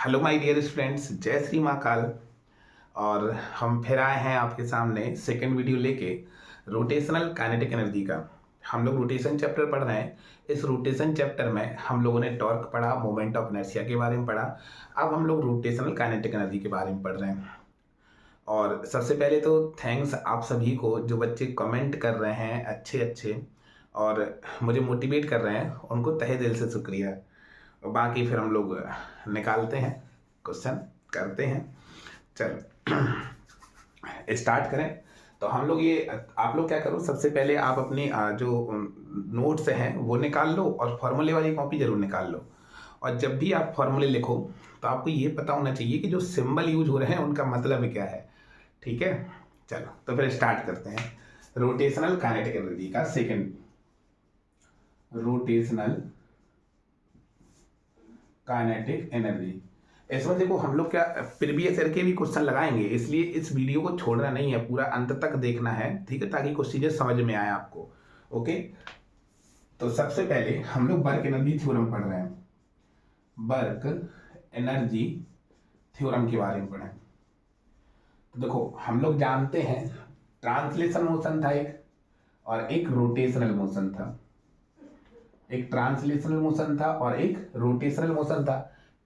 Hello my dear students, जय श्री महाकाल। और हम फिर आए हैं आपके सामने सेकंड वीडियो लेके रोटेशनल काइनेटिक एनर्जी का। हम लोग रोटेशन चैप्टर पढ़ रहे हैं। इस रोटेशन चैप्टर में हम लोगों ने टॉर्क पढ़ा, मोमेंट ऑफ इनर्शिया के बारे में पढ़ा। अब हम लोग रोटेशनल काइनेटिक एनर्जी के बारे में पढ़ रहे हैं। और सबसे पहले तो थैंक्स आप सभी को जो बच्चे कमेंट कर रहे हैं अच्छे अच्छे और मुझे मोटिवेट कर रहे हैं, उनको तहे दिल से शुक्रिया। और बाकी फिर हम लोग निकालते हैं, क्वेश्चन करते हैं। चलो स्टार्ट करें। तो हम लोग ये आप लोग क्या करो, सबसे पहले आप अपनी जो नोट्स हैं वो निकाल लो और फॉर्मूले वाली कॉपी जरूर निकाल लो। और जब भी आप फॉर्मूले लिखो तो आपको ये पता होना चाहिए कि जो सिंबल यूज हो रहे हैं उनका मतलब क्या है। ठीक है, चलो तो फिर स्टार्ट करते हैं। रोटेशनल काइनेटिक एनर्जी का सेकंड, रोटेशनल काइनेटिक एनर्जी। इसमें देखो हम लोग क्या प्रीवियस ईयर के भी क्वेश्चन लगाएंगे, इसलिए इस वीडियो को छोड़ना नहीं है, पूरा अंत तक देखना है, ठीक है, ताकि कुछ चीजें समझ में आए आपको। ओके, तो सबसे पहले हम लोग वर्क एनर्जी थ्योरम पढ़ रहे हैं। वर्क एनर्जी थ्योरम के बारे में पढ़ें। तो देखो हम लोग जानते हैं ट्रांसलेशन मोशन था एक, और एक रोटेशनल मोशन था। एक ट्रांसलेशनल मोशन था और एक रोटेशनल मोशन था।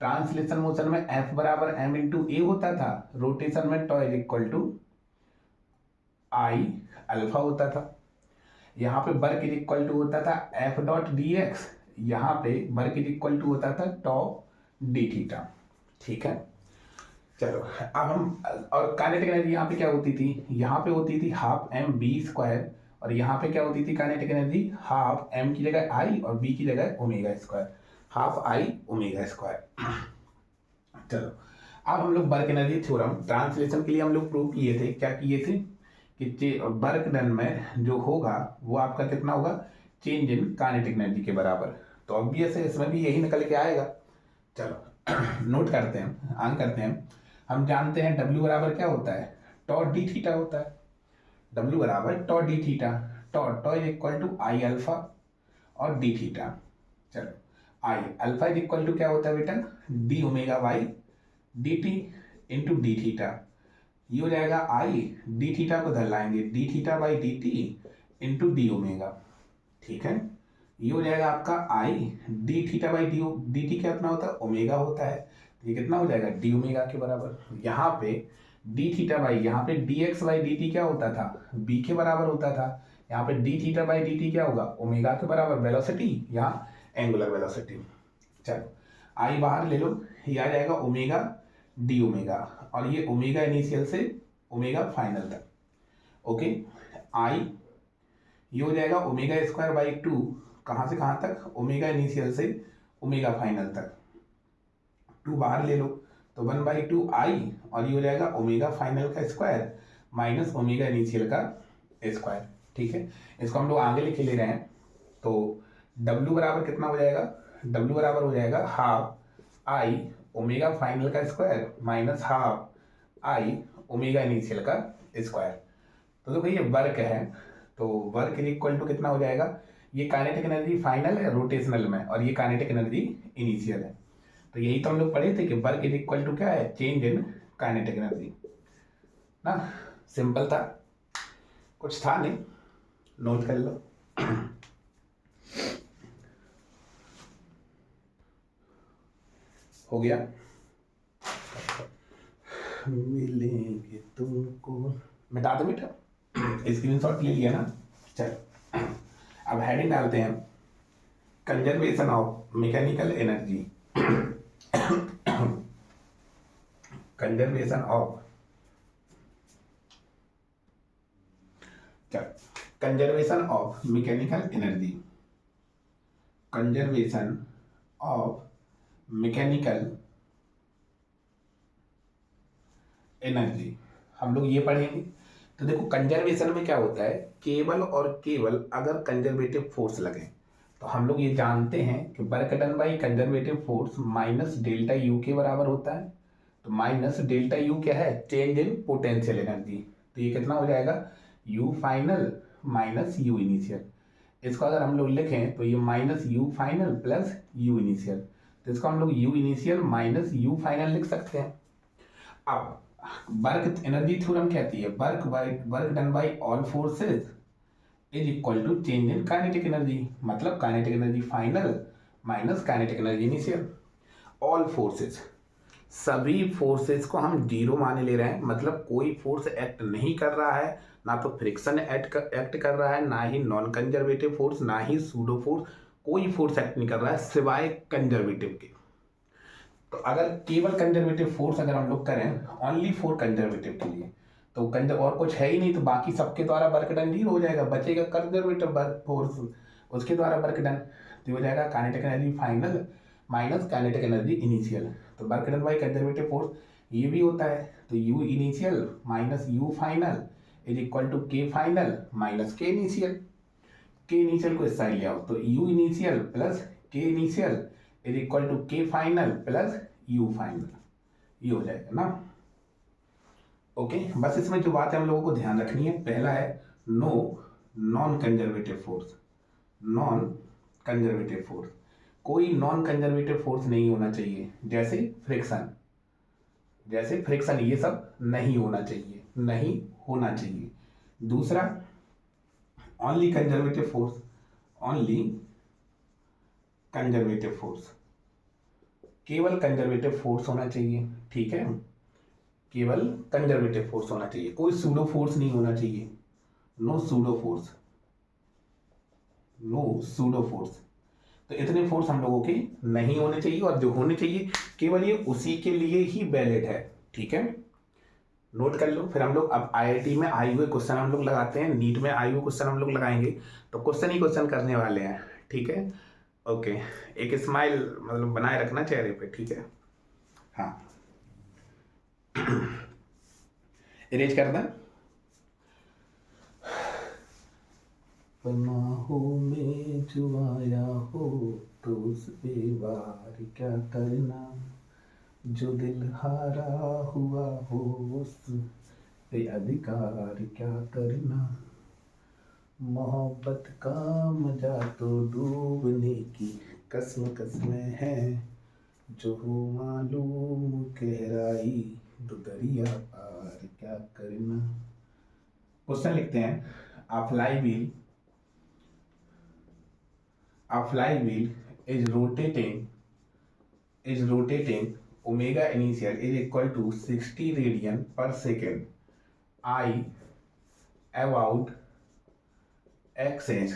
ट्रांसलेशन मोशन में F बराबर m इंटू ए होता था, रोटेशन में tau is equal to I alpha होता था। यहाँ पे वर्क इज इक्वल टू होता था F डॉट डी एक्स, यहाँ पे वर्क इज इक्वल टू होता था टॉ डी थीटा। ठीक है, चलो अब हम और काइनेटिक एनर्जी यहाँ पे क्या होती थी, यहाँ पे होती थी हाफ एम बी स्क्वायर, और यहाँ पे क्या होती थी काइनेटिक एनर्जी, हाफ एम की जगह आई और बी की जगह omega square, half I omega square. चलो अब हम लोग वर्क एनर्जी थ्योरम ट्रांसलेशन के लिए हम लोग प्रूव किए थे। क्या किए थे कि वर्क डन में जो होगा वो आपका कितना होगा, चेंज इन काइनेटिक एनर्जी के बराबर। तो ऑब्वियस है इसमें भी यही निकल के आएगा। चलो नोट करते हैं, आन करते हैं। हम जानते हैं W बराबर क्या होता है, टॉ डी थीटा होता है। W बराबर tau d theta, tau is equal to I alpha और डी थीटा। चलो I alpha is equal to क्या होता है बेटा, d omega by d t into d theta. ये हो जाएगा आई, डी थीटा को धर लाएंगे, d theta by d t into d omega. ठीक है, ये हो जाएगा आपका I d theta by d t कितना होता है, ओमेगा होता है। तो ये कितना हो जाएगा, डी ओमेगा के बराबर। यहाँ पे डी थीटा बाई, यहाँ पे D x by d T क्या होता था, बी के बराबर होता था। यहाँ पे D theta by d T क्या होगा, ओमेगा के बराबर। वेलोसिटी यहाँ एंगुलर वेलोसिटी। चलो आई बाहर ले लो, ये आ जाएगा ओमेगा डी ओमेगा, और ये ओमेगा इनिशियल से ओमेगा फाइनल तक। ओके, आई ये हो जाएगा ओमेगा स्क्वायर बाई टू, कहाँ से कहाँ तक, ओमेगा इनिशियल से ओमेगा फाइनल तक। टू बाहर ले लो तो 1/2 आई, और ये हो जाएगा ओमेगा फाइनल का स्क्वायर माइनस ओमेगा इनिशियल का स्क्वायर। ठीक है, इसको हम लोग आगे लिखे ले रहे हैं। तो W बराबर कितना हो जाएगा, W बराबर हो जाएगा हाफ आई ओमेगा फाइनल का square minus half I omega initial का स्क्वायर। तो देखो ये वर्क है, तो वर्क इज इक्वल टू कितना हो जाएगा, ये काइनेटिक एनर्जी फाइनल है रोटेशनल में, और ये काइनेटिक एनर्जी इनिशियल है। तो यही तो हम लोग पढ़े थे कि वर्क इज इक्वल टू क्या है, चेंज इन काइनेटिक एनर्जी ना। सिंपल था, कुछ था नहीं, नोट कर लो। हो गया, मिलेंगे तुमको, मिटा दो बेटा, स्क्रीनशॉट ले लिया ना। चलो अब हेडिंग डालते हैं, conservation of mechanical energy. Conservation of, conservation of mechanical energy, conservation of mechanical energy हम लोग ये पढ़ेंगे। तो देखो कंजर्वेशन में क्या होता है, केवल और केवल अगर कंजर्वेटिव फोर्स लगे तो हम लोग ये जानते हैं कि work done by conservative force minus delta U के बराबर होता है। तो माइनस डेल्टा यू क्या है, चेंज इन पोटेंशियल एनर्जी। तो ये कितना हो जाएगा, U final minus U initial. इसको अगर हम लोग लिखें तो ये minus U final plus U initial. तो इसको हम लोग U initial minus U final लिख सकते हैं। अब वर्क एनर्जी थ्योरम कहती है work done by all forces is equal to change in kinetic energy, मतलब kinetic energy final minus kinetic energy initial. All forces, सभी फोर्सेस को हम जीरो माने ले रहे हैं, मतलब कोई फोर्स एक्ट नहीं कर रहा है, ना तो फ्रिक्शन एक्ट कर रहा है, ना ही नॉन कंजर्वेटिव फोर्स, ना ही सूडो फोर्स, कोई फोर्स एक्ट नहीं कर रहा है सिवाय कंजर्वेटिव के। तो अगर केवल कंजर्वेटिव फोर्स अगर हम लोग करें ओनली फॉर कंजर्वेटिव के लिए, तो और कुछ है ही नहीं, तो बाकी सबके द्वारा वर्क डन जीरो हो जाएगा, बचेगा कंजर्वेटिव वर्क फोर्स, उसके द्वारा वर्क डन तो हो जाएगा kinetic energy final minus kinetic energy initial. तो work done by conservative force ये भी होता है, तो U initial minus U final is equal to K final minus K initial. K initial को इस साइड ले आओ, तो U initial plus K initial is equal to K final plus U final, ये हो जाएगा ना। ओके, बस इसमें जो बात है हम लोगों को ध्यान रखनी है, पहला है no non conservative force, non conservative force, कोई नॉन कंजर्वेटिव फोर्स नहीं होना चाहिए, जैसे फ्रिक्शन, जैसे फ्रिक्शन ये सब नहीं होना चाहिए, नहीं होना चाहिए। दूसरा only conservative force, only conservative force, केवल कंजर्वेटिव फोर्स होना चाहिए, ठीक है, केवल कंजर्वेटिव फोर्स होना चाहिए, कोई सूडो फोर्स नहीं होना चाहिए, no pseudo force, no pseudo force. तो इतने फोर्स हम लोगों के नहीं होने चाहिए, और जो होने चाहिए केवल ये उसी के लिए ही वैलिड है, ठीक है, नोट कर लो। फिर हम लोग अब आईआईटी में आए हुए क्वेश्चन हम लोग लगाते हैं, नीट में आए हुए क्वेश्चन हम लोग लगाएंगे, तो क्वेश्चन ही क्वेश्चन करने वाले हैं, ठीक है। ओके, एक स्माइल मतलब बनाए रखना चेहरे पे, ठीक है, हाँ। इरेज कर दें। पनाहों में जो आया हो तो उस पे वार क्या करना, जो दिल हारा हुआ हो उस पे अधिकार क्या करना, मोहब्बत का मजा तो डूबने की कसम कसमें है, जो हो मालूम गहराई तो दरिया पार क्या करना। क्वेश्चन लिखते हैं, a flywheel is rotating omega initial is equal to 60 radian per second, I about axis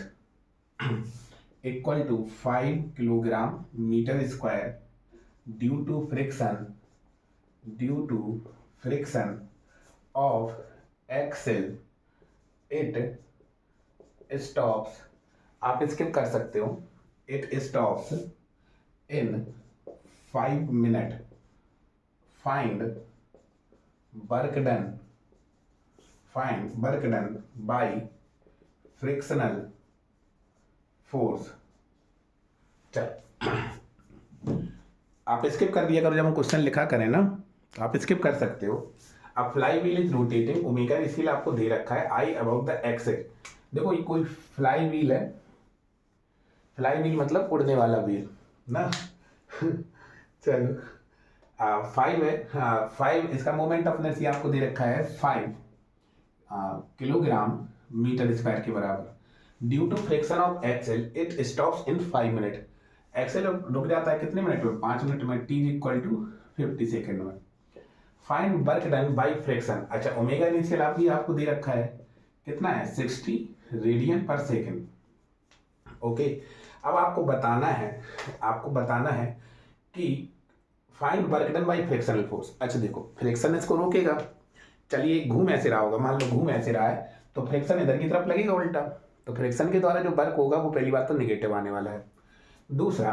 equal to 5 kilogram meter square due to friction of axle, it stops, आप स्किप कर सकते हो, it stops in 5 minute, find work done bye frictional force. चल आप स्किप कर दिया करो, जब हम क्वेश्चन लिखा करें ना तो आप स्किप कर सकते हो। अब fly wheel is rotating omega इसीलिए आपको दे रखा है आई अबाउट द एक्सिस। देखो ये कोई फ्लाई व्हील है, फ्लाई व्हील मतलब उड़ने वाला व्हील ना। चलो 5 है, 5 इसका मोमेंट ऑफ इनर्शिया आपको दे रखा है 5 किलोग्राम मीटर स्क्वायर के बराबर, due to friction of axle it stops in 5 minute, axle रुक जाता है कितने मिनट में, 5 मिनट में, t इक्वल टू 50 सेकेंड में। Find work done by friction, अच्छा ओमेगा इनिशियल आपको दे रखा है कितना है 60 रेडियन पर सेकेंड। ओके, अब आपको बताना है कि find work done bye frictional force. अच्छा देखो फ्रिक्शन इसको रोकेगा, चलिए घूम ऐसे रहा होगा, मान लो घूम ऐसे रहा है तो फ्रिक्शन इधर की तरफ लगेगा उल्टा, तो फ्रिक्शन के द्वारा जो वर्क होगा वो पहली बात तो निगेटिव आने वाला है। दूसरा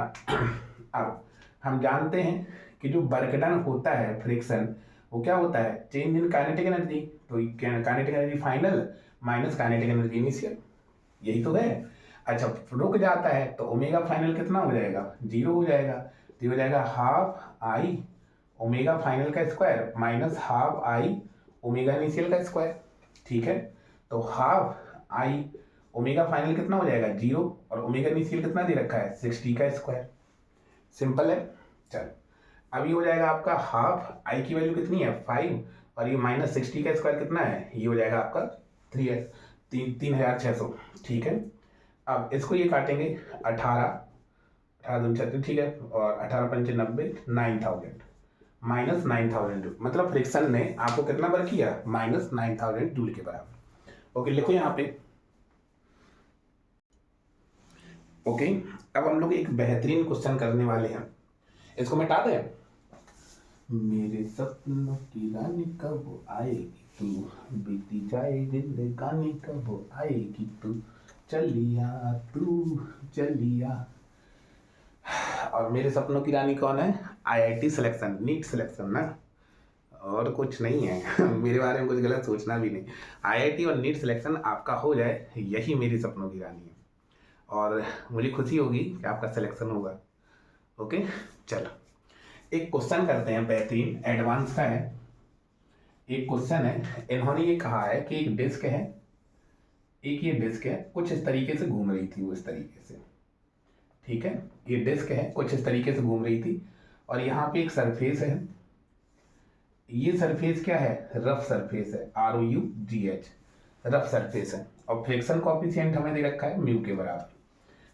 अब हम जानते हैं कि जो वर्क डन होता है फ्रिक्शन वो क्या होता है, चेंज इन काइनेटिक एनर्जी, तो kinetic energy final minus kinetic energy initial, यही तो है। अच्छा रुक जाता है तो ओमेगा फाइनल कितना हो जाएगा, 0 हो जाएगा, तो हो जाएगा हाफ आई ओमेगा फाइनल का square minus half I omega initial का स्क्वायर, ठीक है। तो हाफ आई ओमेगा फाइनल कितना हो जाएगा 0, और ओमेगा इनिशियल कितना दे रखा है 60 का स्क्वायर, सिंपल है। चलो अब ये हो जाएगा आपका हाफ, आई की वैल्यू कितनी है 5, और ये -60 का स्क्वायर कितना है, ये हो जाएगा आपका 3600। ठीक है, अब इसको ये काटेंगे 18, 18×2 ठीक है, और 18×5 = 90, 9000 -9000 मतलब फ्रिक्शन ने आपको कितना वर्क किया, -9000 जूल के बराबर। ओके लिखो यहाँ पे। ओके अब हम लोग एक बेहतरीन क्वेश्चन करने वाले हैं, इसको मिटा दें। मेरे सपनों की रानी कब आएगी तू, बीती जाए जिंदगानी कब आएगी तू, चलिया तू चलिया। और मेरे सपनों की रानी कौन है, आईआईटी सिलेक्शन, नीट सिलेक्शन ना, और कुछ नहीं है मेरे बारे में कुछ गलत सोचना भी नहीं। आईआईटी और नीट सिलेक्शन आपका हो जाए, यही मेरी सपनों की रानी है, और मुझे खुशी होगी कि आपका सिलेक्शन होगा। ओके चलो एक क्वेश्चन करते हैं बेहतरीन, एडवांस का है। एक क्वेश्चन है, इन्होंने ये कहा है कि एक डिस्क है, एक ये डिस्क है, कुछ इस तरीके से घूम रही थी, वो इस तरीके से, ठीक है, ये डिस्क है कुछ इस तरीके से घूम रही थी, और यहाँ पे एक सरफेस है, ये सरफेस क्या है, रफ सरफेस है, ROUGH, रफ सरफेस है, और फ्रिक्शन कॉफिशिएंट हमें दे रखा है म्यू के बराबर,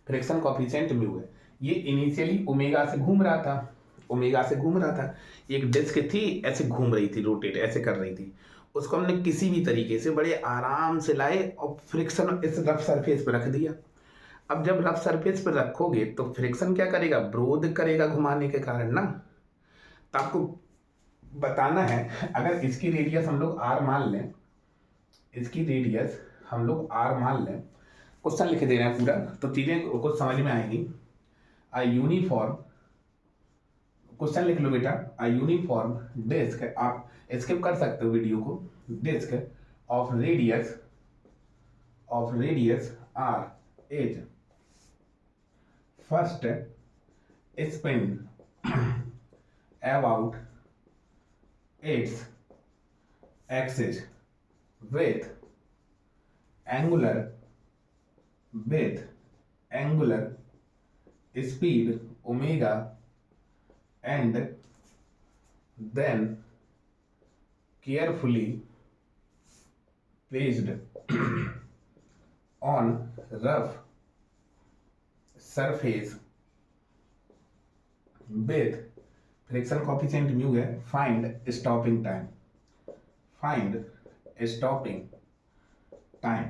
फ्रिक्शन कॉफिशिएंट म्यू है। ये इनिशियली ओमेगा से घूम रहा था, ओमेगा से घूम रहा था, एक डिस्क थी ऐसे घूम रही थी, रोटेट ऐसे कर रही थी, उसको हमने किसी भी तरीके से बड़े आराम से लाए और फ्रिक्शन इस रफ सरफेस पर रख दिया। अब जब रफ सरफेस पर रखोगे तो फ्रिक्शन क्या करेगा, विरोध करेगा घुमाने के कारण ना। तो आपको बताना है, अगर इसकी रेडियस हम लोग r मान लें, इसकी रेडियस हम लोग r मान लें, क्वेश्चन लिख दे रहे हैं पूरा तो चीजें कुछ समझ में आएंगी। अ यूनिफॉर्म, क्वेश्चन लिख लो बेटा, अ यूनिफॉर्म डिस्क, आप स्किप कर सकते हो वीडियो को, disc of radius r is first spin about its axis with angular speed omega, and then carefully placed on rough surface with friction coefficient mu है, find stopping time, find stopping time,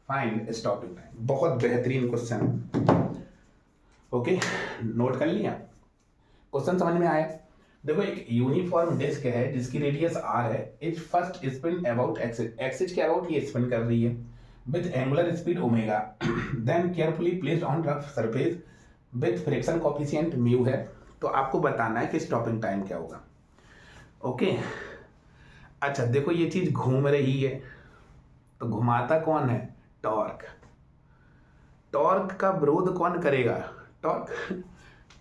find stopping time. बहुत बेहतरीन question है। Okay note कर लिया, question समझ में आया। देखो एक यूनिफॉर्म डिस्क है जिसकी रेडियस r है, is first spin about axis, axis के अबाउट ये स्पिन कर रही है, with angular speed omega, then carefully placed on rough surface with friction coefficient mu है। तो आपको बताना है कि स्टॉपिंग टाइम क्या होगा। ओके अच्छा देखो ये चीज घूम रही है, तो घुमाता कौन है, टॉर्क, टॉर्क का विरोध कौन करेगा, टॉर्क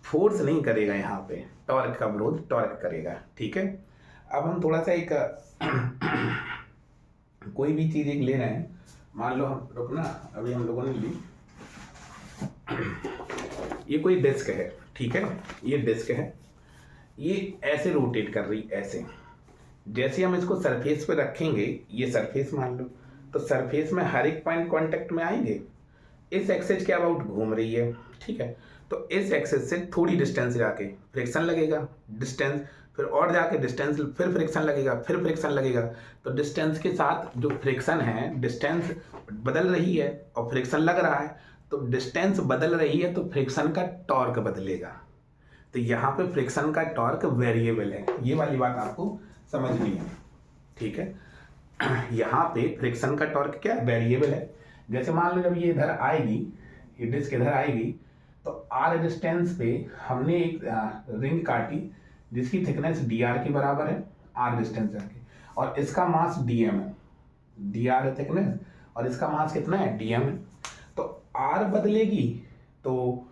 फोर्स नहीं करेगा, यहाँ पे टॉर्क का विरोध टॉर्क करेगा। ठीक है अब हम थोड़ा सा एक कोई भी चीज एक ले रहे हैं, मान लो हम रुकना, अभी हम लोगों ने ली ये कोई डिस्क है, ठीक है, ये डिस्क है, ये ऐसे रोटेट कर रही, ऐसे जैसे हम इसको सरफेस पे रखेंगे, ये सरफेस मान लो, तो सरफेस में हर एक पॉइंट कांटेक्ट में आएंगे, इस एक्सिस के अबाउट घूम रही है, ठीक है, तो इस एक्सिस से थोड़ी डिस्टेंस जाके फ्रिक्शन लगेगा, डिस्टेंस फिर और जाके डिस्टेंस, फिर फ्रिक्शन लगेगा, फिर फ्रिक्शन लगेगा, तो डिस्टेंस के साथ जो फ्रिक्शन है, डिस्टेंस बदल रही है और फ्रिक्शन लग रहा है, तो डिस्टेंस बदल रही है तो फ्रिक्शन का टॉर्क बदलेगा। तो यहाँ पे फ्रिक्शन का टॉर्क वेरिएबल है, ये वाली बात आपको समझनी है, ठीक है। यहाँ पे फ्रिक्शन का टॉर्क क्या है, वेरिएबल है। जैसे मान लो जब ये इधर आएगी, ये डिस्क इधर आएगी, तो r डिस्टेंस पे हमने एक रिंग काटी जिसकी थिकनेस dr के बराबर है, r डिस्टेंस जाके, और इसका मास dm है, dr है थिकनेस और इसका मास कितना है, dm है। तो r बदलेगी तो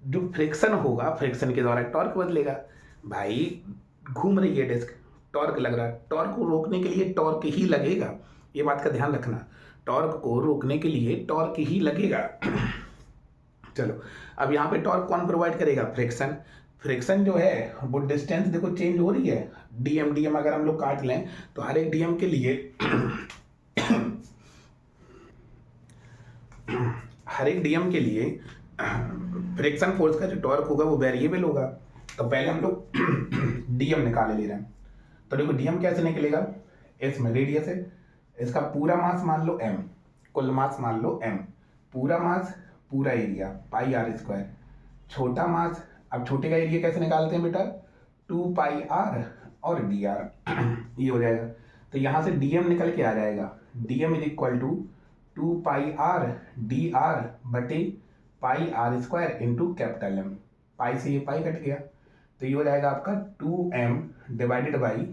जो फ्रिक्शन होगा, फ्रिक्शन के द्वारा टॉर्क बदलेगा। भाई घूम रही है डिस्क, टॉर्क लग रहा है, टॉर्क को रोकने के लिए टॉर्क ही लगेगा, ये बात का ध्यान रखना, टॉर्क को रोकने के लिए टॉर्क ही लगेगा। चलो, अब यहाँ पे टॉर्क कौन प्रोवाइड करेगा? फ्रिक्शन। फ्रिक्शन जो है वो डिस्टेंस देखो चेंज हो रही है, डीएम डीएम अगर हम लोग काट लें तो हर एक डीएम के लिए हर एक डीएम के लिए फ्रिक्शन फोर्स का जो टॉर्क होगा वो वेरिएबल होगा। तो पहले हम लोग डीएम निकाले ले रहे हैं। तो देखो डीएम कैसे निकलेगा, इसमें रेडियस है, इसका पूरा मास मान लो m, कुल मास मान लो m, पूरा मास पूरा एरिया पाई आर स्क्वायर, छोटा मास, अब छोटे का एरिया कैसे निकालते हैं बेटा, 2 पाई आर और डी आर ये हो जाएगा। तो यहाँ से डीएम निकल के आ जाएगा, DM is equal to 2 pi r d r बटे pi r square into capital M, pi से ये पाई कट गया, तो ये हो जाएगा आपका 2m divided by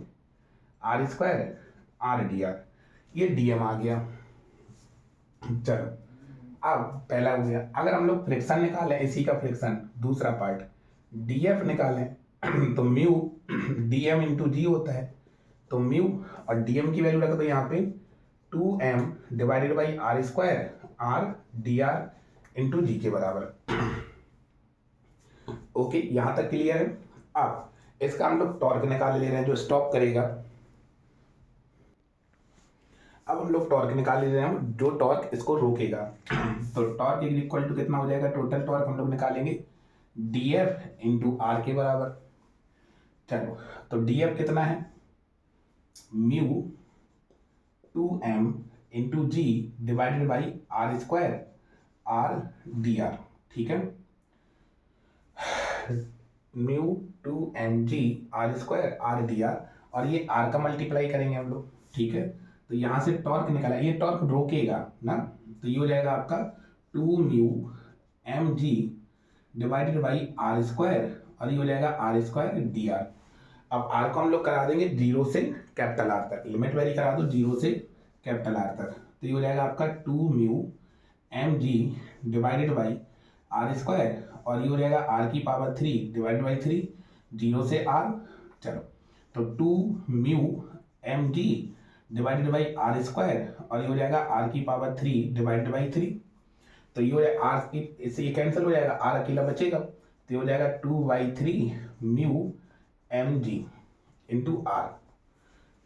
r square r d r, ये डीएम आ गया। चलो, अब पहला हो गया। अगर हम लोग फ्रिक्शन निकालें, इसी का फ्रिक्शन दूसरा पार्ट डीएफ निकालें तो म्यू डीएम इंटू जी होता है, तो म्यू और डीएम की वैल्यू रख दो यहाँ पे 2m divided by r square r d r into g के बराबर। ओके, यहाँ तक क्लियर है। अब इसका हम लोग टॉर्क निकाल ले रहे हैं जो स्टॉप करेगा। अब हम लोग टॉर्क निकाल ले रहे हैं जो टॉर्क इसको रोकेगा। तो टॉर्क इक्वल टू कितना हो जाएगा, टोटल टॉर्क हम लोग निकालेंगे डीएफ इंटू आर के बराबर। चलो, तो डीएफ कितना है, mu 2m into g divided by r square r d r, ठीक है, mu 2mg r square r d r, और ये आर का मल्टीप्लाई करेंगे हम लोग, ठीक है। तो यहाँ से टॉर्क निकाला, ये टॉर्क रोकेगा ना, तो ये हो जाएगा आपका 2 mu m g divided by r square, और ये हो जाएगा आर स्क्वायर डी आर। अब आर को हम लोग करा देंगे 0 से कैपिटल आर तक, लिमिट वेरी करा दो 0 से कैपिटल आर तक, तो ये हो जाएगा आपका 2 mu m g divided by r square, और ये हो जाएगा आर की पावर 3 डिवाइड बाई 3, 0 से आर। चलो, तो 2 mu m g divided by r square, और ये हो जाएगा आर की पावर 3 डिवाइडेड बाई 3, तो ये हो जाएगा आर की, इससे ये कैंसिल हो जाएगा, आर अकेला बचेगा, तो ये हो जाएगा 2/3 mu m g into r,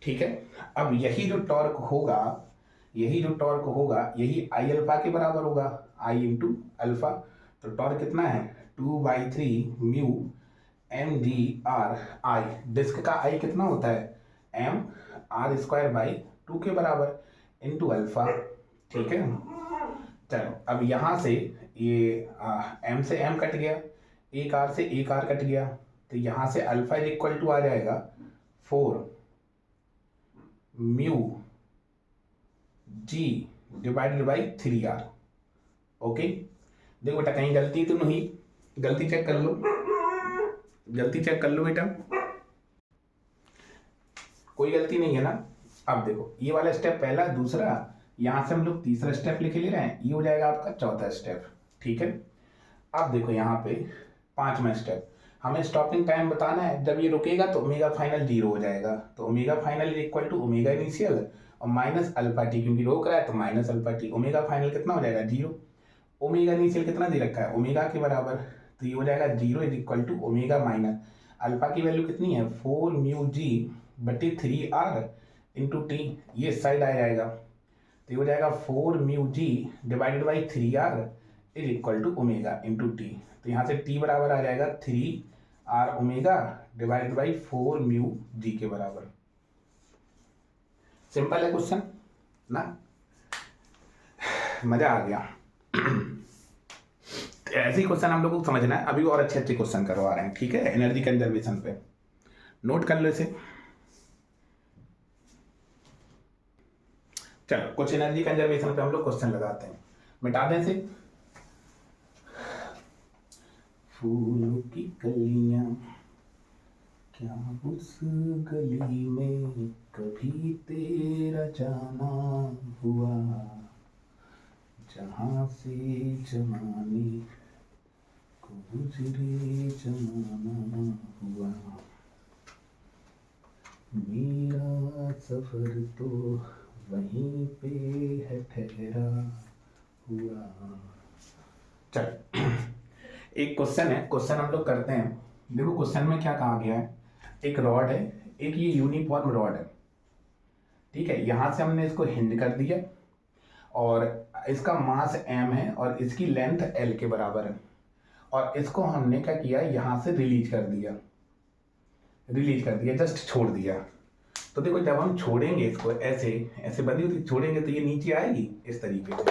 ठीक है। अब यही जो टॉर्क होगा, यही आई अल्फा के बराबर होगा, आई इंटू अल्फा। तो टॉर्क कितना है, 2/3 mu m g r, I disc का आई कितना होता है, एम आर स्क्वायर बाई 2 के बराबर इंटू अल्फा, ठीक है। चलो, अब यहाँ से ये एम से एम कट गया, एक आर से एक आर कट गया, तो यहाँ से अल्फा इज इक्वल टू आ जाएगा 4 mu g divided by 3r। Okay, देखो बेटा कहीं गलती तो नहीं, गलती चेक कर लो, गलती चेक कर लो बेटा, कोई गलती नहीं है ना। अब देखो ये वाला स्टेप पहला, दूसरा, यहाँ से हम लोग तीसरा स्टेप लिखे ले रहे हैं, ये हो जाएगा आपका चौथा स्टेप, ठीक है। अब देखो यहाँ पे पांचवा स्टेप, हमें स्टॉपिंग टाइम बताना है, जब ये रुकेगा तो ओमेगा फाइनल 0 हो जाएगा, तो omega final is equal to omega initial और माइनस अल्फा टी, क्योंकि रोक रहा है तो minus alpha t, omega final कितना हो जाएगा 0, ओमेगा इनिशियल कितना दे रखा है, ओमेगा के बराबर, तो ये हो जाएगा 0 is equal to omega minus alpha की वैल्यू कितनी है 4 म्यू जी बटे 3r इंटू टी, ये इस साइड आ जाएगा, तो ये हो जाएगा 4 mu g divided by 3r is equal to omega into t, तो यहाँ से t बराबर आ जाएगा 3r omega divided by 4 mu g के बराबर। सिंपल है क्वेश्चन ना, मजा आ गया। ऐसे ही क्वेश्चन हम लोगों को समझना है, अभी और अच्छे अच्छे क्वेश्चन करवा रहे हैं, ठीक है, एनर्जी कंजर्वेशन पे नोट कर लो इसे। चलो कुछ एनर्जी कंजर्वेशन पे हम लोग क्वेश्चन लगाते हैं, मिटा दें इसे। फूलों की कलियां क्या उस गली में कभी तेरा जाना हुआ, जहाँ से जमाने को गुजरे जमाना हुआ, मेरा सफर तो वहीं पे है ठहरा हुआ। चल एक क्वेश्चन है, क्वेश्चन हम लोग करते हैं। देखो क्वेश्चन में क्या कहा गया है, एक रॉड है, एक ये यूनिफॉर्म रॉड है, ठीक है। यहाँ से हमने इसको हिंज कर दिया और इसका मास m है और इसकी लेंथ l के बराबर है, और इसको हमने क्या किया, यहाँ से रिलीज कर दिया, जस्ट छोड़ दिया। तो देखो जब हम छोड़ेंगे इसको, ऐसे ऐसे बंदी होती, छोड़ेंगे तो ये नीचे आएगी, इस तरीके से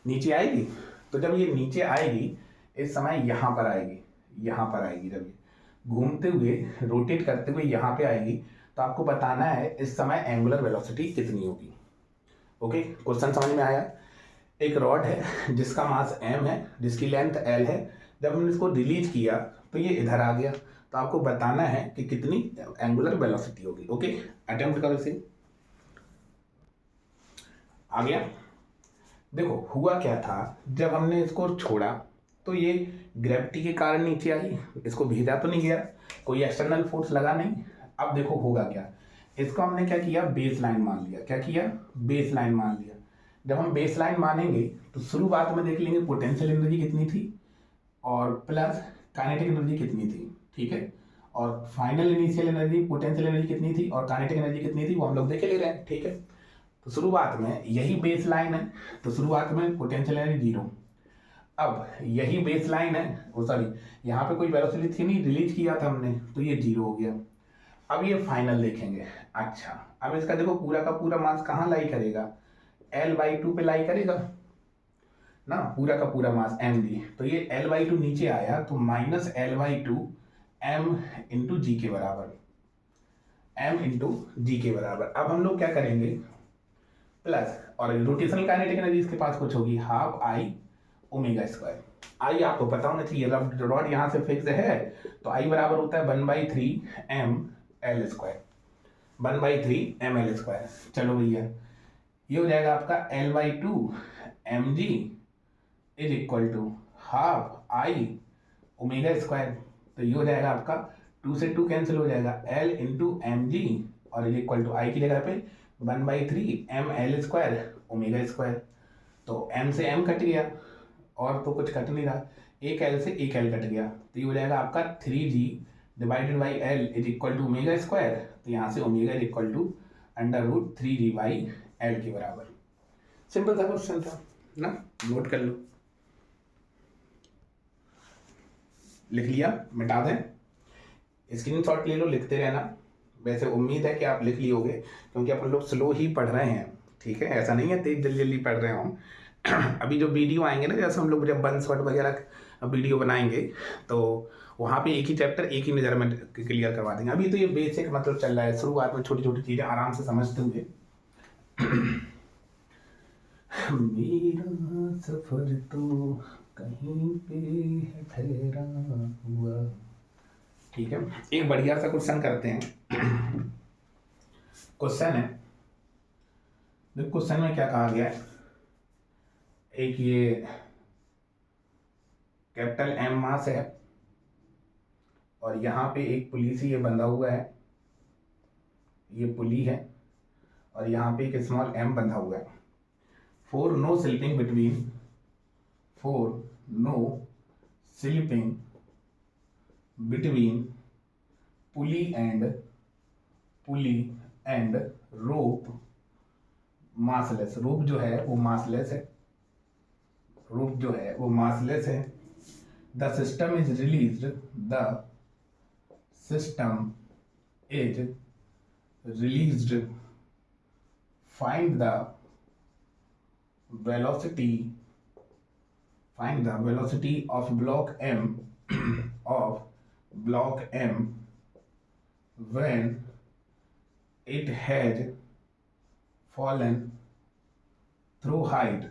नीचे आएगी। तो जब ये नीचे आएगी, इस समय यहाँ पर आएगी, जब ये घूमते हुए, रोटेट करते हुए यहाँ पे आएगी, तो आपको बताना है इस समय एंगुलर वेलोसिटी कितनी होगी। ओके, क्वेश्चन समझ में आया। एक रॉड है जिसका मास m है, जिसकी लेंथ l है, जब हमने इसको रिलीज किया तो ये इधर आ गया, तो आपको बताना है कि कितनी एंगुलर वेलोसिटी होगी। ओके, अटेम्प्ट करो इसे। आ गया। देखो हुआ क्या था, जब हमने इसको छोड़ा तो ये ग्रेविटी के कारण नीचे आई, इसको भेजा तो नहीं गया, कोई एक्सटर्नल फोर्स लगा नहीं। अब देखो होगा क्या, इसको हमने क्या किया, बेस लाइन मान लिया। क्या किया, बेस लाइन मान लिया। जब हम बेस लाइन मानेंगे तो शुरुआत में देख लेंगे पोटेंशियल एनर्जी कितनी थी और प्लस काइनेटिक एनर्जी कितनी थी, ठीक है। और final initial energy, potential energy कितनी थी और काइनेटिक एनर्जी कितनी थी, वो हम लोग देख ले रहे हैं, ठीक है। तो शुरुआत में यही बेस लाइन है, तो शुरुआत में पोटेंशियल एनर्जी 0। अब यही बेस लाइन है, वो सॉरी यहाँ पे कोई वेलोसिटी थी नहीं, रिलीज किया था हमने, तो ये 0 हो गया। अब ये फाइनल देखेंगे। अच्छा, अब इसका देखो पूरा का पूरा मास कहाँ लाई करेगा, L/2 पे लाई करेगा ना, पूरा का पूरा मास mg। तो ये L/2 नीचे आया तो -L/2 m इंटू जी के बराबर, अब हम लोग क्या करेंगे, प्लस, और रोटेशनल काइनेटिक एनर्जी इसके पास कुछ होगी, ½ I ω²। आई आपको पता होना चाहिए, रॉड यहाँ से फिक्स है, तो आई बराबर होता है 1/3 ml², 1/3 ml²। चलो भैया, ये हो जाएगा आपका L/2 mg is equal to ½ I ω²। तो ये हो जाएगा आपका 2 से 2 कैंसिल हो जाएगा, L इंटू mg और इज इक्वल टू I की जगह पे 1/3 ml² ω²। तो m से m कट गया और तो कुछ कट नहीं रहा, एक L से एक L कट गया, तो ये हो जाएगा आपका 3g divided by L is equal to ω²। तो यहाँ से omega is equal to √3g/L के बराबर। सिंपल सा क्वेश्चन था ना, नोट कर लो, लिख लिया, मिटा दें, स्क्रीनशॉट ले लो, लिखते रहना। वैसे उम्मीद है कि आप लिख लियोगे, क्योंकि अपन लोग स्लो ही पढ़ रहे हैं, ठीक है, ऐसा नहीं है तेज जल्दी जल्दी पढ़ रहे हो। अभी जो वीडियो आएंगे ना, जैसे हम लोग जब 1 शॉट वगैरह वीडियो बनाएंगे, तो वहाँ पे एक ही चैप्टर एक ही मेजरमेंट क्लियर करवा देंगे। अभी तो ये बेसिक मतलब चल रहा है, शुरुआत में छोटी छोटी चीज़ें आराम से समझते हुए। मेरा सफर तो कहीं पे है ठहरा हुआ, ठीक है। एक बढ़िया सा क्वेश्चन करते हैं। क्वेश्चन है, देखो क्वेश्चन में क्या कहा गया है, एक ये कैपिटल M मास है और यहाँ पे एक पुली से ये बंधा हुआ है, ये पुली है, और यहाँ पे एक स्मॉल m बंधा हुआ है। For no slipping between pulley and rope massless, rope जो है वो massless है, the system is released, find the velocity of block M when it has fallen through height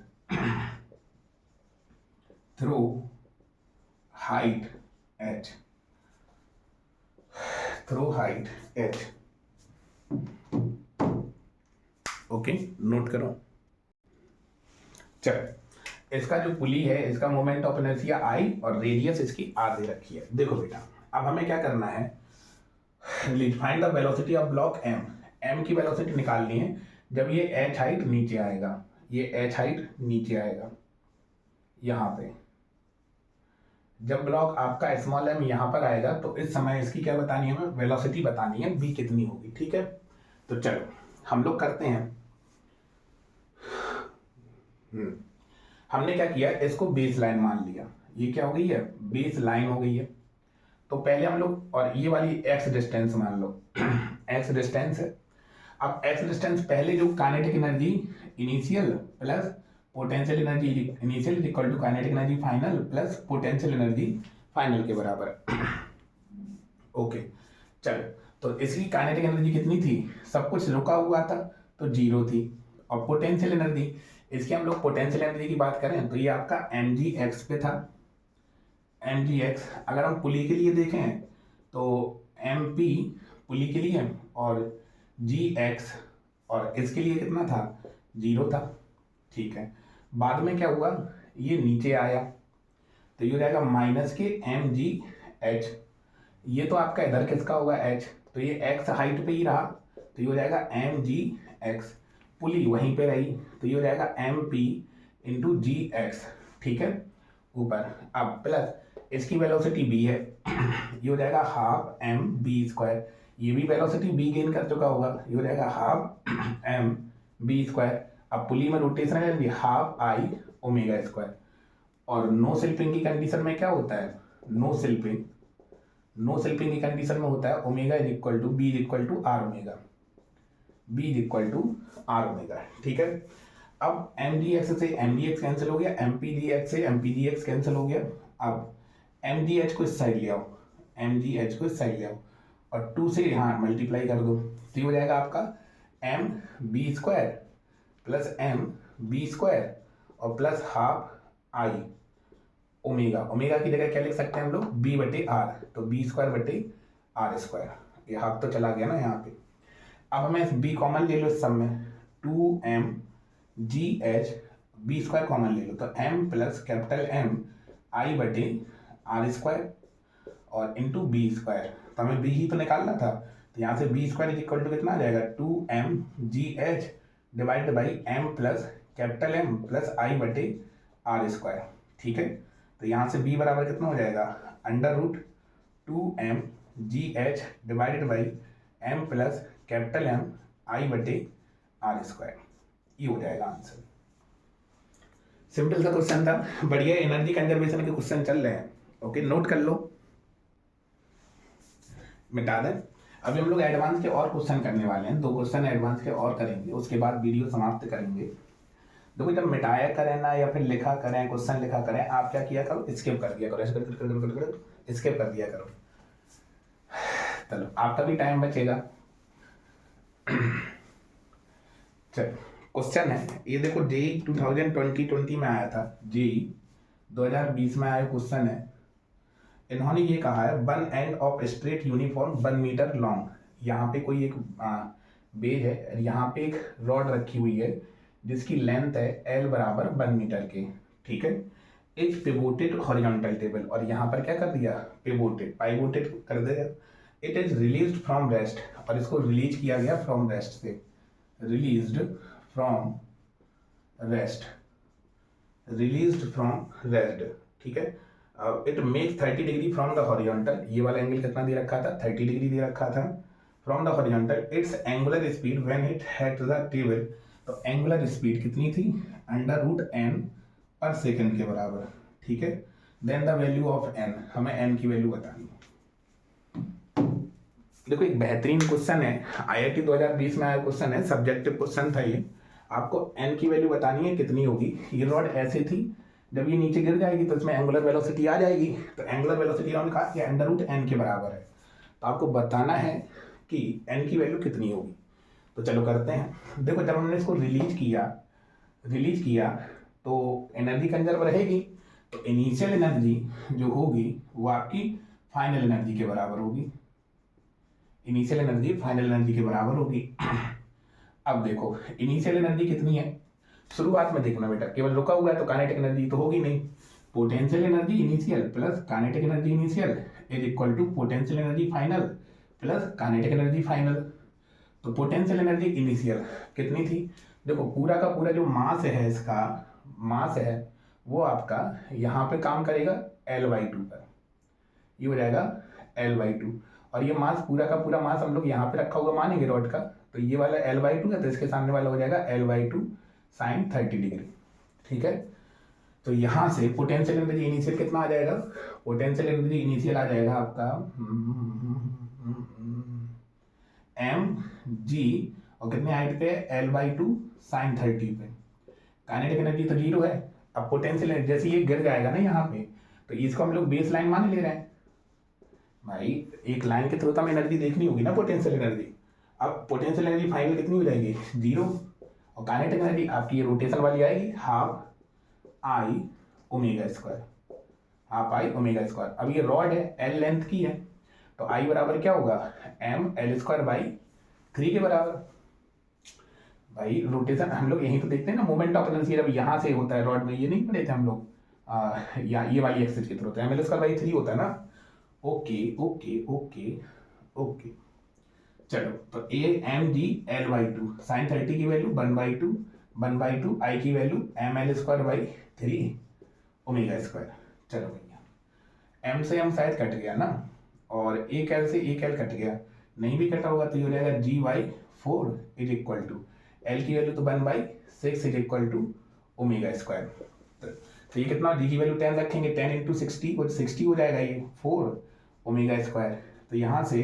h, okay, note करो। चलो, इसका जो पुली है, इसका मोमेंट ऑफ इनर्शिया I और रेडियस इसकी R दे रखी है। देखो बेटा, अब हमें क्या करना है, find the velocity of block M की वेलोसिटी निकालनी है जब ये h हाइट नीचे आएगा, यहाँ पे जब ब्लॉक आपका स्मॉल m यहाँ पर आएगा तो इस समय इसकी क्या बतानी है, हमें वेलोसिटी बतानी है v कितनी होगी। ठीक है, तो चलो हम लोग करते हैं। हमने क्या किया, इसको बेस लाइन मान लिया। ये क्या हो गई है, बेस लाइन हो गई है। तो पहले हम लोग, और ये वाली x डिस्टेंस मान लो x डिस्टेंस है। अब x डिस्टेंस पहले जो kinetic energy initial plus potential energy initial is equal to kinetic energy final plus potential energy final के बराबर। ओके चलो, तो इसकी काइनेटिक एनर्जी कितनी थी, सब कुछ रुका हुआ था तो 0 थी। और पोटेंशियल एनर्जी, इसकी हम लोग पोटेंशियल एनर्जी की बात करें तो ये आपका mgx पे था। mgx अगर हम पुली के लिए देखें तो mp पुली के लिए और gx और इसके लिए कितना था, 0 था। ठीक है, बाद में क्या हुआ, ये नीचे आया तो ये हो जाएगा माइनस के mgh। ये तो आपका इधर किसका होगा h, तो ये x हाइट पे ही रहा तो ये हो जाएगा mgx। पुली वहीं पे रही तो ये हो जाएगा mp इंटू gx। ठीक है, ऊपर अब प्लस इसकी वेलोसिटी b है ये हो जाएगा हाफ m b स्क्वायर। ये भी वेलोसिटी b गेन कर चुका होगा, ये हो जाएगा हाफ m b स्क्वायर। अब पुली में रोटेशन है हाफ i ओमेगा स्क्वायर। और नो स्लिपिंग की कंडीशन में क्या होता है, नो स्लिपिंग की कंडीशन में होता है omega is equal to b is equal to r omega, b is equal to r omega. ठीक है, अब एम डी एक्स से एम डी एक्स कैंसिल हो गया, एम पी डी एक्स से m p d x cancel हो गया। अब एम डी एच को इस साइड ले आओ, एम डी एच को इस साइड ले आओ और 2 से यहाँ मल्टीप्लाई कर दो तो ये हो जाएगा आपका m b square plus m b square और plus half I omega. Omega की जगह क्या लिख सकते हैं हम लोग, बी बटे आर, तो बी स्क्वायर बटे आर स्क्वायर। ये हाफ तो चला गया ना यहाँ पे। अब हमें इस बी कॉमन ले लो इस सब में, 2m gh B square common ले लो तो m plus capital M I बटे आर स्क्वायर और इंटू बी स्क्वायर। तो हमें बी ही तो निकालना था तो यहाँ से b square is equal to कितना आ जाएगा, 2m gh divide by m plus capital M plus I बटे आर स्क्वायर। ठीक है, तो यहाँ से b बराबर कितना हो जाएगा, under root 2m gh divided by m plus capital M I बटे आर स्क्वायर। ये हो जाएगा आंसर। सिंपल सा क्वेश्चन था, बढ़िया एनर्जी कंजर्वेशन के क्वेश्चन चल रहे हैं। ओके, नोट कर लो, मिटा दें। अभी हम लोग एडवांस के और क्वेश्चन करने वाले हैं, 2 क्वेश्चन एडवांस के और करेंगे, उसके बाद वीडियो समाप्त करेंगे। देखो जब मिटाया करें ना या फिर लिखा करें, क्वेश्चन लिखा करें, आप क्या किया करो, स्किप कर दिया करो, स्किप कर दिया करो। चलो आपका भी टाइम बचेगा। चलो क्वेश्चन है ये, देखो जेई 2020 में आया था, जेई 2020 में आया क्वेश्चन है। इन्होंने ये कहा है one end of straight uniform 1 metre long. यहाँ पे कोई एक बेज है, यहाँ पे एक रॉड रखी हुई है जिसकी लेंथ है एल बराबर 1 मीटर के। ठीक है, इज पिवोटेड हॉरिजॉन्टल टेबल, और यहाँ पर क्या कर दिया, पाइवोटेड कर दिया। It is released from rest, और इसको रिलीज किया गया फ्रॉम रेस्ट से, released from rest, released from rest. ठीक है, it makes 30 degree from the horizontal. ये वाला एंगल कितना दे रखा था, 30 डिग्री दे रखा था from the horizontal. Its angular speed when it hit the table, तो एंगुलर स्पीड कितनी थी, अंडर रूट n पर सेकेंड के बराबर। ठीक है, then the value of n, हमें n की वैल्यू बतानी है। देखो एक बेहतरीन क्वेश्चन है, IIT 2020 में आया क्वेश्चन है, सब्जेक्टिव क्वेश्चन था ये। आपको n की वैल्यू बतानी है कितनी होगी। ये रॉड ऐसे थी, जब ये नीचे गिर जाएगी तो इसमें एंगुलर वेलोसिटी आ जाएगी, तो एंगुलर वेलोसिटी हमने कहा कि अंडर रूट n के बराबर है। तो आपको बताना है कि n की वैल्यू कितनी होगी। तो चलो करते हैं। देखो जब हमने इसको रिलीज किया तो एनर्जी कंजर्व रहेगी, तो इनिशियल एनर्जी जो होगी वो आपकी फाइनल एनर्जी के बराबर होगी, इनिशियल एनर्जी फाइनल एनर्जी के बराबर होगी। अब देखो इनिशियल एनर्जी कितनी है, शुरुआत में देखना बेटा, केवल रुका हुआ है तो काइनेटिक एनर्जी तो होगी नहीं। Potential energy initial plus kinetic energy initial is equal to potential energy final plus kinetic energy final. तो पोटेंशियल एनर्जी इनिशियल कितनी थी, देखो पूरा का पूरा जो मास है, इसका मास है वो आपका यहाँ पे काम करेगा L/2 पर, ये हो जाएगा L/2। और ये मास पूरा का पूरा मास हम लोग यहाँ पे रखा हुआ मानेंगे रॉड का, तो ये वाला L/2 है, तो इसके सामने वाला हो जाएगा L/2 sin 30 डिग्री। ठीक है, तो यहाँ से पोटेंशियल एनर्जी इनिशियल कितना आ जाएगा, पोटेंशियल एनर्जी इनिशियल आ जाएगा आपका mg, और कितने हाइट पे, L/2 sin 30 पे। काइनेटिक एनर्जी तो 0 है। अब पोटेंशियल एनर्जी जैसे ये गिर जाएगा ना यहाँ पे, तो इसको हम लोग बेस लाइन मान ले रहे हैं भाई, एक लाइन के थ्रू तो हमें एनर्जी देखनी होगी ना, पोटेंशियल एनर्जी। अब पोटेंशियल एनर्जी फाइनल कितनी हो जाएगी, 0, और काइनेटिक एनर्जी आपकी ये रोटेशन वाली आएगी, half I omega square, half I omega square. अब ये रॉड है, एल लेंथ की है, तो आई बराबर क्या होगा, mL²/3 के बराबर। भाई रोटेशन हम लोग यहीं तो देखते हैं ना, मोमेंट ऑफ इनर्शिया जब यहाँ से होता है रॉड में, ये नहीं पढ़े थे हम लोग, या ये वाली एक्सिस के थ्रू, तो mL²/3 होता है ना। ओके ओके ओके ओके, चलो, तो mg/L/2 sin 30 की वैल्यू 1/2 आई की वैल्यू mL²/3 ओमेगा स्क्वायर। चलो भैया, m से m शायद कट गया ना, और एक एल से एक एल कट गया, नहीं भी कटा होगा तो ये हो जाएगा G/4 is equal to L की वैल्यू तो 1/6 is equal to omega square. तो ये कितना, जी की वैल्यू 10 रखेंगे, 10 इंटू 60 वो 60 हो जाएगा, ये 4 ओमेगा स्क्वायर, तो यहाँ से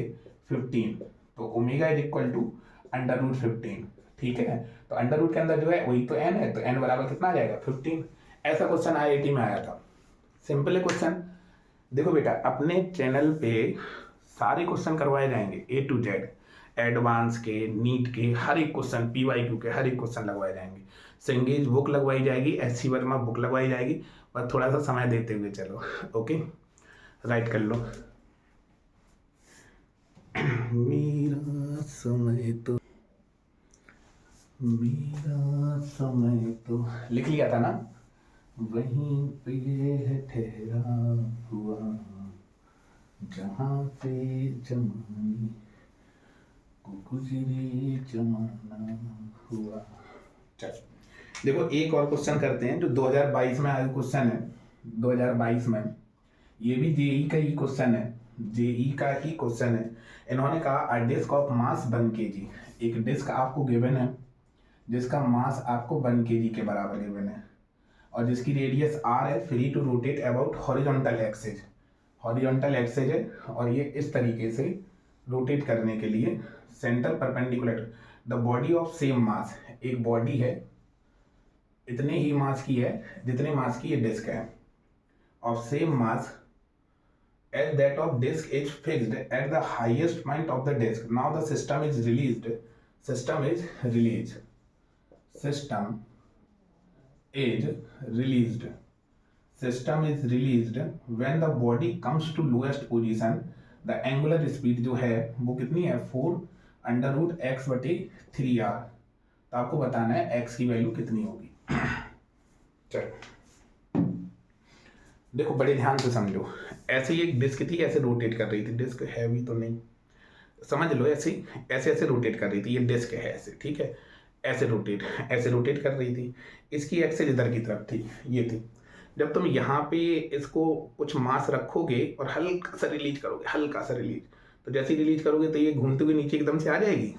15, तो ओमेगा इज इक्वल टू √15। ठीक है, तो अंडर रूट के अंदर जो है वही तो n है, तो n बराबर कितना आ जाएगा, 15। ऐसा क्वेश्चन IIT में आया था, सिंपल है क्वेश्चन। देखो बेटा, अपने चैनल पे सारे क्वेश्चन करवाए जाएंगे A to Z, एडवांस के, नीट के, हर एक क्वेश्चन, PYQ के हर एक क्वेश्चन लगवाए जाएंगे। सेंगेज बुक लगवाई जाएगी, SC वर्मा बुक लगवाई जाएगी, बस थोड़ा सा समय देते हुए चलो। ओके, राइट कर लो। मेरा समय तो लिख लिया था ना, वहीं पे है ठहरा हुआ जहाँ पे जमाने को गुजरे जमाना हुआ। चल देखो, एक और क्वेश्चन करते हैं जो 2022 में आया क्वेश्चन है। 2022 में ये भी जेई का ही क्वेश्चन है, जेई का ही क्वेश्चन है। इन्होंने कहा अ डिस्क ऑफ मास 1 kg, एक डिस्क आपको गिवन है जिसका मास आपको 1 kg के बराबर गिवन है, और जिसकी रेडियस r है, free to rotate about horizontal axis, horizontal axis है, और ये इस तरीके से रोटेट करने के लिए centre perpendicular the body of same mass, एक बॉडी है इतने ही मास की है जितने मास की ये डिस्क है, of same mass as that of disk is fixed at the highest point of the disk. Now the system is released when the body comes to lowest position. The angular speed जो है वो कितनी है, 4√x/3r। तो आपको बताना है x की वैल्यू कितनी होगी। चलो देखो, बड़े ध्यान से समझो। ऐसे ही एक डिस्क थी, ऐसे रोटेट कर रही थी, डिस्क है भी तो नहीं, समझ लो, ऐसे ऐसे रोटेट कर रही थी, ये डिस्क है ऐसे, ठीक है, ऐसे रोटेट कर रही थी। इसकी एक्सिस इधर की तरफ थी, ये थी। जब तुम यहाँ पे इसको कुछ मास रखोगे और हल्का सा रिलीज करोगे, तो जैसे ही रिलीज करोगे तो ये घूमते हुए नीचे एकदम से आ जाएगी।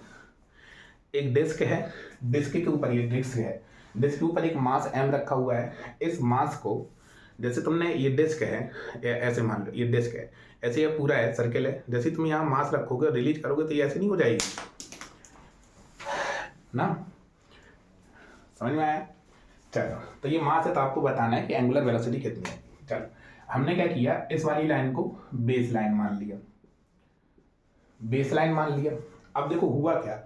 एक डिस्क है, डिस्क के ऊपर एक मास m रखा हुआ है। इस मास को जैसे तुमने, ये डिस्क है, ऐसे मान लो ये डिस्क है, ऐसे ये पूरा है, सर्कल है, जैसे तुम यहाँ मास रखोगे और रिलीज करोगे तो ये ऐसे नहीं हो जाएगी ना, समझ में आया। चलो, तो ये मास है, तो आपको बताना है कि एंगुलर वेलोसिटी कितनी है। चलो, हमने क्या किया, इस वाली लाइन को बेस लाइन मान लिया। अब देखो हुआ क्या,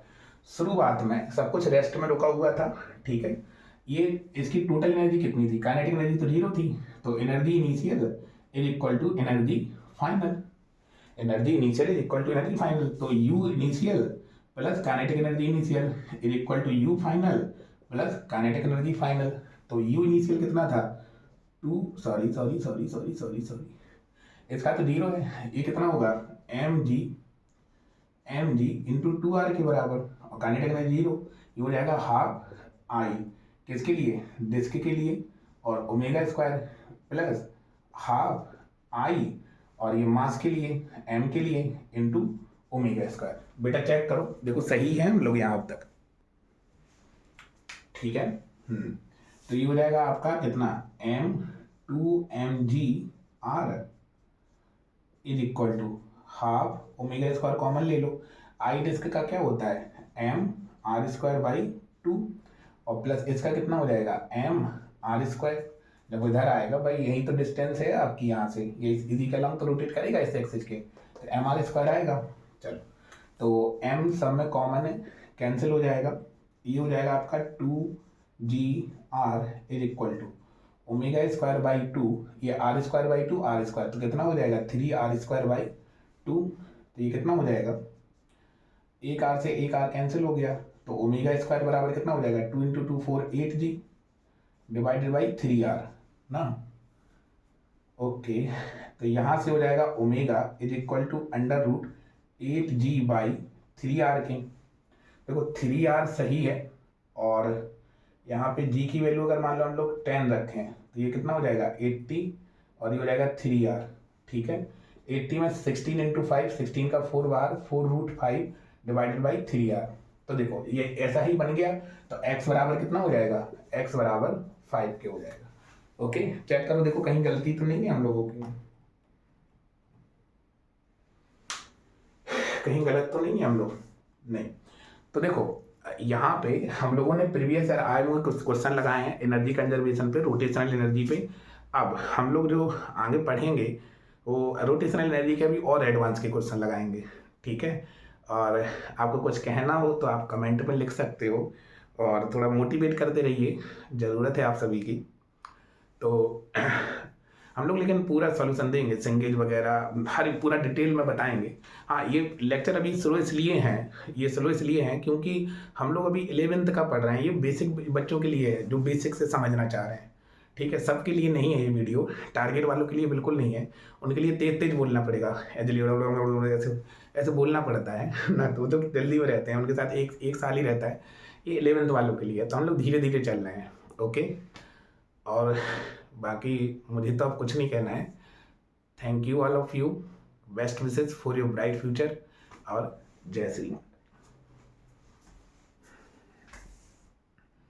शुरुआत में सब कुछ रेस्ट में रुका हुआ था, ठीक है। ये इसकी टोटल एनर्जी कितनी थी, काइनेटिक एनर्जी तो 0 थी, तो energy initial is equal to energy final, तो U initial plus kinetic energy initial is equal to U final plus kinetic energy final. तो यू इनिशियल कितना था, सॉरी, इसका तो 0 है, ये कितना होगा, mg इंटू 2r के बराबर, और काइनेटिक एनर्जी 0, ये हो जाएगा हाफ आई, किसके लिए, डिस्क के लिए, और ओमेगा स्क्वायर प्लस हाफ आई और ये मास के लिए एम के लिए इंटू ओमेगा स्क्वायर। बेटा चेक करो, देखो सही है हम लोग यहाँ अब तक, ठीक है। तो ये हो जाएगा आपका कितना, m 2mg r is equal to half omega square common ले लो, आई डिस्क का क्या होता है एम आर स्क्वायर बाई 2 और प्लस इसका कितना हो जाएगा एम आर स्क्वायर। जब इधर आएगा भाई यही तो डिस्टेंस है आपकी यहाँ से, ये इसी के अलॉन्ग तो रोटेट करेगा इस एक्सिस के, तो एम आर स्क्वायर आएगा। चलो तो एम सब में कॉमन है, कैंसिल हो जाएगा, ये हो जाएगा आपका 2gr is equal to omega square by 2, ये r square by 2 r square, तो कितना हो जाएगा 3r स्क्वायर बाई 2, तो ये कितना हो जाएगा, एक आर से एक आर कैंसिल हो गया, तो ओमेगा स्क्वायर बराबर कितना हो जाएगा 2 into 2 4 8g divided by 3r ना। ओके, तो यहाँ से हो जाएगा omega is equal to under root 8g by 3r के, देखो 3r सही है और यहाँ पे g की वैल्यू अगर मान लो हम लोग 10 रखें तो ये कितना हो जाएगा 80 और ये हो जाएगा 3r, ठीक है। 80 में 16 इंटू 5, 16 का 4 बार 4 रूट 5 डिवाइडेड बाई 3r, तो देखो ये ऐसा ही बन गया, तो x बराबर कितना हो जाएगा, x बराबर 5 के हो जाएगा। ओके, चेक करो देखो कहीं गलती तो नहीं है हम लोगों की, कहीं गलत तो नहीं है हम लोग, नहीं। तो देखो यहाँ पे हम लोगों ने प्रीवियस ईयर आए हुए कुछ क्वेश्चन लगाए हैं एनर्जी कंजर्वेशन पे, रोटेशनल एनर्जी पे। अब हम लोग जो आगे पढ़ेंगे वो रोटेशनल एनर्जी के भी और एडवांस के क्वेश्चन लगाएंगे, ठीक है। और आपको कुछ कहना हो तो आप कमेंट में लिख सकते हो और थोड़ा मोटिवेट करते रहिए, ज़रूरत है आप सभी की। तो हम लोग लेकिन पूरा सॉल्यूशन देंगे, सिंगेज वगैरह हर पूरा डिटेल में बताएंगे। हाँ, ये लेक्चर अभी स्लो इसलिए हैं क्योंकि हम लोग अभी 11th का पढ़ रहे हैं, ये बेसिक बच्चों के लिए है जो बेसिक से समझना चाह रहे हैं, ठीक है। सबके लिए नहीं है ये वीडियो, टारगेट वालों के लिए बिल्कुल नहीं है, उनके लिए तेज तेज बोलना पड़ेगा, ऐसे बोलना पड़ता है ना, तो जल्दी में रहते हैं, उनके साथ एक साल ही रहता है। ये 11th वालों के लिए है, तो हम लोग धीरे धीरे चल रहे हैं, ओके। और बाकी मुझे तो अब कुछ नहीं कहना है। Thank you all of you, best wishes for your bright future और जय श्री राम।